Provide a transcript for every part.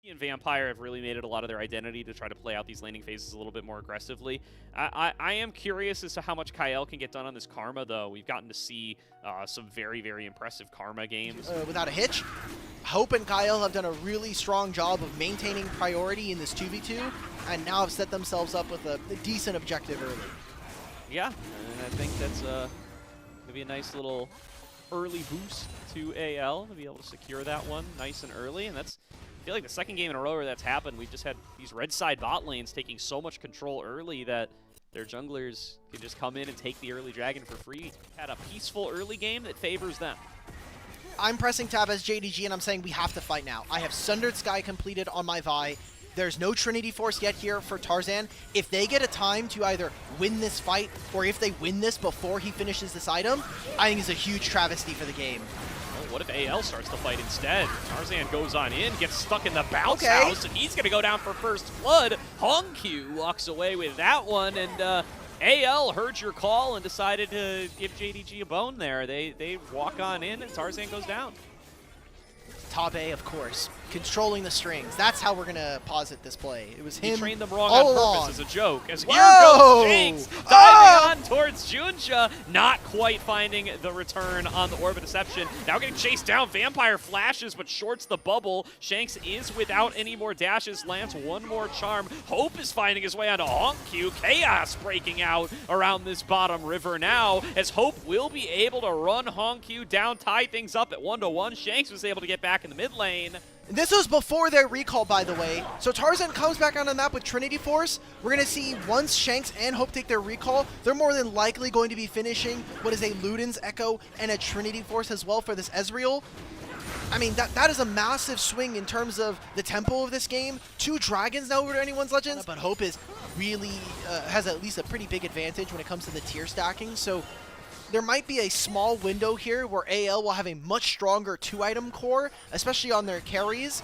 and Vampire have really made it a lot of their identity to try to play out these laning phases a little bit more aggressively. I am curious as to how much Kyle can get done on this Karma, though. We've gotten to see some very, very impressive Karma games. Without a hitch, Hope and Kyle have done a really strong job of maintaining priority in this 2v2, and now have set themselves up with a decent objective early. Yeah, and I think that's going to be a nice little early boost to AL to be able to secure that one nice and early, and that's, I feel like the second game in a row where that's happened. We've just had these red side bot lanes taking so much control early that their junglers can just come in and take the early dragon for free. Had a peaceful early game that favors them. I'm pressing tab as JDG, and I'm saying we have to fight now. I have Sundered Sky completed on my Vi. There's no Trinity Force yet here for Tarzan. If they get a time to either win this fight, or if they win this before he finishes this item, I think it's a huge travesty for the game. Well, what if AL starts the fight instead? Tarzan goes on in, gets stuck in the bounce house, and he's going to go down for first blood. Hongq walks away with that one, and AL heard your call and decided to give JDG a bone there. They walk on in, and Tarzan goes down. Top A, of course, controlling the strings. That's how we're going to posit this play. It was him. He trained them wrong all on along. purpose as a joke. As here goes Shanks, diving on towards Junja, not quite finding the return on the Orb of Deception. Now getting chased down. Vampire flashes, but shorts the bubble. Shanks is without any more dashes. Lands one more charm. Hope is finding his way onto Hongq. Chaos breaking out around this bottom river now, as Hope will be able to run Hongq down, tie things up at 1-1. Shanks was able to get back in the mid lane. This was before their recall, by the way. So Tarzan comes back on the map with Trinity Force. We're going to see once Shanks and Hope take their recall, they're more than likely going to be finishing what is a Luden's Echo and a Trinity Force as well for this Ezreal. I mean, that is a massive swing in terms of the tempo of this game. 2 dragons now over to anyone's Legends, but Hope is really has at least a pretty big advantage when it comes to the tier stacking. So there might be a small window here where AL will have a much stronger 2-item core, especially on their carries.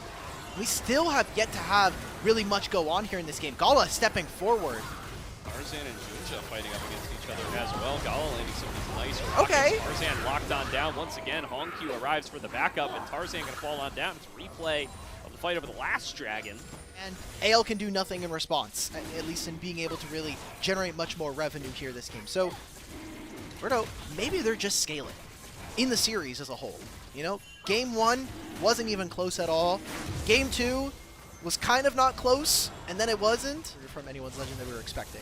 We still have yet to have really much go on here in this game. Gala stepping forward. Tarzan and Junja fighting up against each other as well. Gala landing some of these nice rockets. Okay. Tarzan locked on down once again. Hongq arrives for the backup, and Tarzan going to fall on down. It's a replay of the fight over the last dragon. And AL can do nothing in response, at least in being able to really generate much more revenue here this game. So maybe they're just scaling in the series as a whole. You know, game 1 wasn't even close at all. Game 2 was kind of not close, and then it wasn't from anyone's Legend that we were expecting.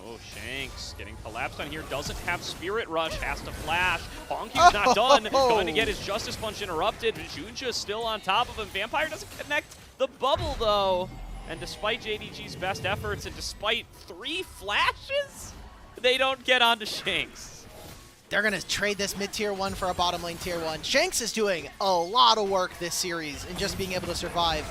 Oh, Shanks getting collapsed on here. Doesn't have Spirit Rush. Has to flash. Hongq's not done. Going to get his Justice Punch interrupted. Junja still on top of him. Vampire doesn't connect the bubble, though. And despite JDG's best efforts, and despite 3 flashes, they don't get onto Shanks. They're going to trade this mid-tier 1 for a bottom lane tier 1. Shanks is doing a lot of work this series in just being able to survive.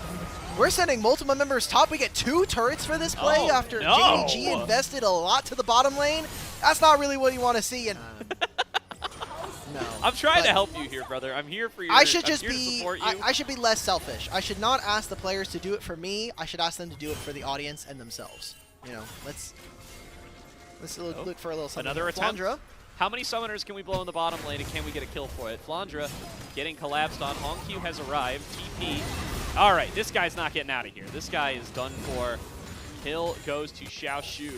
We're sending multiple members top. We get 2 turrets for this play after JDG invested a lot to the bottom lane. That's not really what you want to see. And no, I'm trying to help you here, brother. I'm here for you. I should just be. I should be less selfish. I should not ask the players to do it for me. I should ask them to do it for the audience and themselves. You know, let's look for a little something. Another attempt. Flandra. How many summoners can we blow in the bottom lane, and can we get a kill for it? Flandra getting collapsed on. Hongq has arrived. TP. All right, this guy's not getting out of here. This guy is done for. Kill goes to Xiaoshu,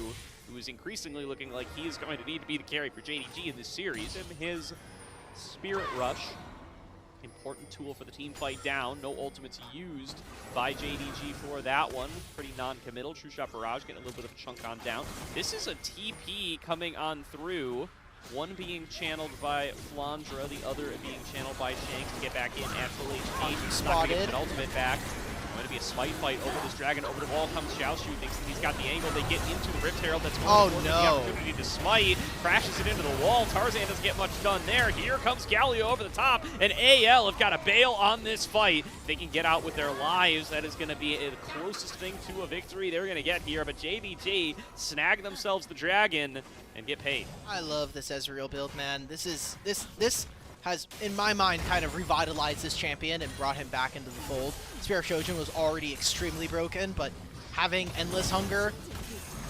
who is increasingly looking like he is going to need to be the carry for JDG in this series. And his Spirit Rush, important tool for the team fight down. No ultimates used by JDG for that one. Pretty non-committal. True Shot Barrage getting a little bit of a chunk on down. This is a TP coming on through. One being channeled by Flandra, the other being channeled by Shanks to get back in at full HP. Spotted. An ultimate back. Going to be a smite fight over this dragon. Over the wall comes Xiaoshu. Thinks that he's got the angle. They get into the Rift Herald. That's going to the opportunity to smite. Crashes it into the wall. Tarzan doesn't get much done there. Here comes Galio over the top. And AL have got to bail on this fight. They can get out with their lives. That is going to be the closest thing to a victory they're going to get here. But JDG snag themselves the dragon and get paid. I love this Ezreal build, man. This has, in my mind, kind of revitalized this champion and brought him back into the fold. Spirit Shojin was already extremely broken, but having Endless Hunger,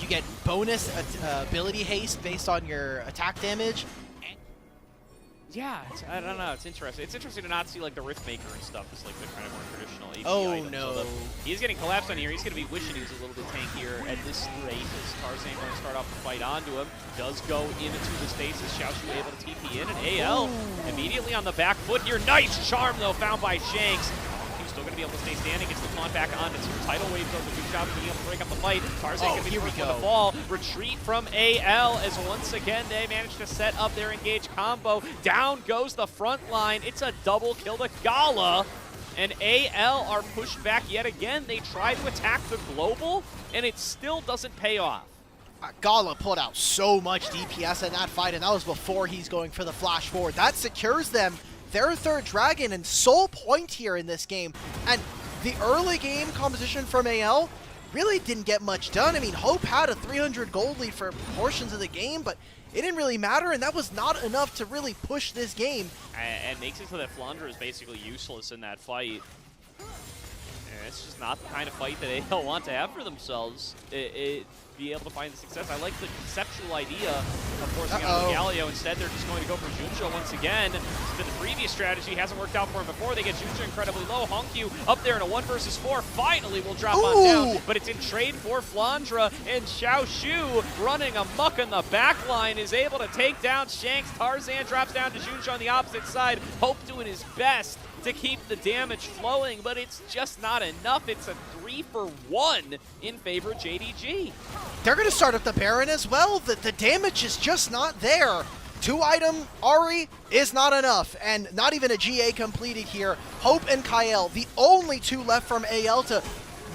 you get bonus ability haste based on your attack damage. Yeah, I don't know. It's interesting. It's interesting to not see like the Riftmaker and stuff as like the kind of more traditional Oh, items. no. Although he's getting collapsed on here. He's going to be wishing he was a little bit tankier at this rate as Tarzan going to start off the fight onto him. Does go into the stasis. Xiaoshu able to TP in, and AL immediately on the back foot here. Nice charm, though, found by Shanks. Still going to be able to stay standing, gets the taunt back onto two. Tidal Wave does a good job of being able to break up the fight. Tarzan going to be first with the fall. Retreat from AL as once again they manage to set up their engage combo. Down goes the front line. It's a double kill to Gala. And AL are pushed back yet again. They try to attack the global, and it still doesn't pay off. Gala pulled out so much DPS in that fight, and that was before he's going for the flash forward. That secures them their third dragon and sole point here in this game. And the early game composition from AL really didn't get much done. I mean, Hope had a 300 gold lead for portions of the game, but it didn't really matter, and that was not enough to really push this game. And makes it so that Flandre is basically useless in that fight. And it's just not the kind of fight that AL want to have for themselves. Be able to find the success. I like the conceptual idea of forcing out the Galio. Instead, they're just going to go for Junjo once again. It's been the previous strategy. Hasn't worked out for him before. They get Junjo incredibly low. Hongyu up there in a 1 versus 4. Finally will drop on down, but it's in trade for Flandre, and Xiaoshu running amok in the back line is able to take down Shanks. Tarzan drops down to Junjo on the opposite side. Hope doing his best to keep the damage flowing, but it's just not enough. It's a 3-for-1 in favor of JDG. They're going to start up the Baron as well. The damage is just not there. 2-item Ahri is not enough, and not even a GA completed here. Hope and Kael, the only two left from AL to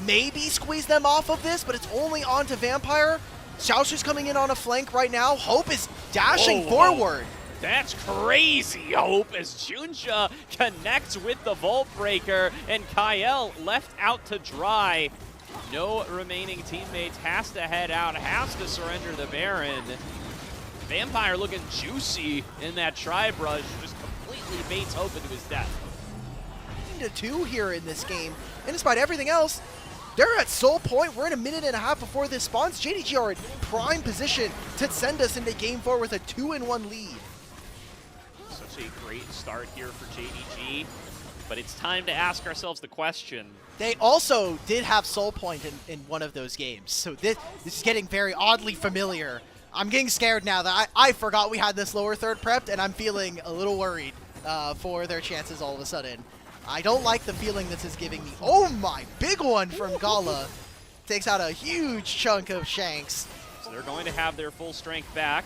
maybe squeeze them off of this, but it's only on to Vampire. Xiaoshu's coming in on a flank right now. Hope is dashing forward. That's crazy, Hope, as Junja connects with the Vault Breaker, and Kael left out to dry. No remaining teammates, has to head out, has to surrender the Baron. Vampire looking juicy in that tri-brush, just completely baits Hope into his death. 2 here in this game, and despite everything else, they're at sole point. We're in a minute and a half before this spawns. JDG are in prime position to send us into game 4 with a 2-1 lead. Such a great start here for JDG, but it's time to ask ourselves the question. They also did have soul point in one of those games, so this is getting very oddly familiar. I'm getting scared now that I forgot we had this lower third prepped, and I'm feeling a little worried for their chances all of a sudden. I don't like the feeling this is giving me. Oh my, big one from Gala. Takes out a huge chunk of Shanks. So they're going to have their full strength back.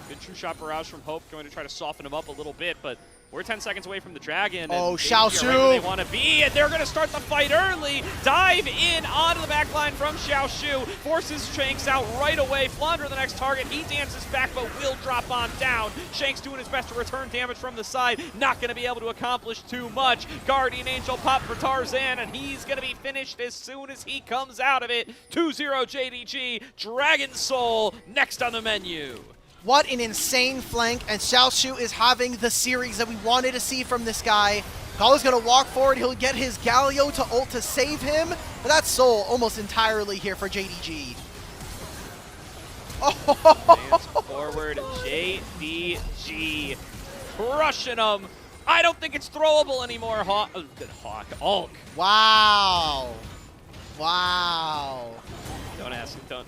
Good true shot barrage from Hope, going to try to soften him up a little bit, but we're 10 seconds away from the Dragon. Oh, Xiaoshu! Right where they want to be, and they're going to start the fight early. Dive in onto the back line from Xiaoshu. Forces Shanks out right away. Flandre the next target. He dances back, but will drop on down. Shanks doing his best to return damage from the side. Not going to be able to accomplish too much. Guardian Angel pop for Tarzan, and he's going to be finished as soon as he comes out of it. 2-0 JDG. Dragon Soul next on the menu. What an insane flank, and Xiaoshu is having the series that we wanted to see from this guy. Gala's going to walk forward. He'll get his Galio to ult to save him, but that's Soul almost entirely here for JDG. Advance forward, JDG crushing him. I don't think it's throwable anymore, Hulk. Wow. Wow. Don't ask, don't.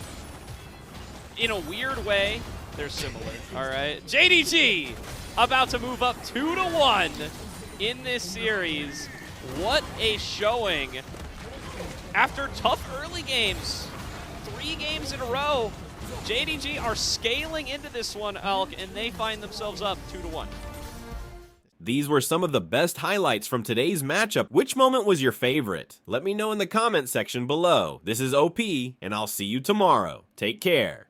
In a weird way, they're similar, all right? JDG about to move up 2-1 in this series. What a showing. After tough early games, 3 games in a row, JDG are scaling into this one, Elk, and they find themselves up 2-1. These were some of the best highlights from today's matchup. Which moment was your favorite? Let me know in the comment section below. This is OP, and I'll see you tomorrow. Take care.